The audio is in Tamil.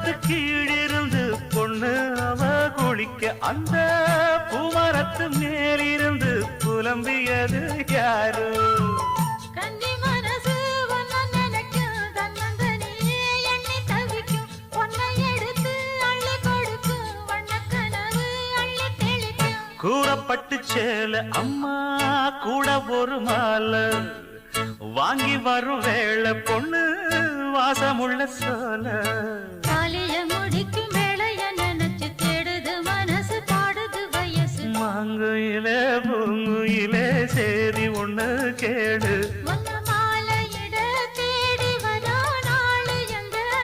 மரத்து கீழிருந்து பொண்ணு அவ குளிக்க அந்த பூமரத்து மேலிருந்து புலம்பியது யாரு? கன்னி மனசு ஒன்ன நினைக்கும், தன்னந்தனியே எண்ணி தவிக்கும், பொன்னை எடுத்து அள்ளி கொடுக்கும், வண்ணக்கனவு அள்ளி தெளிக்கும். கூறப்பட்டு சேல அம்மா கூட ஒரு மாலை வாங்கி வரும் வேளை பொண்ணு வாசமுள்ள சோல.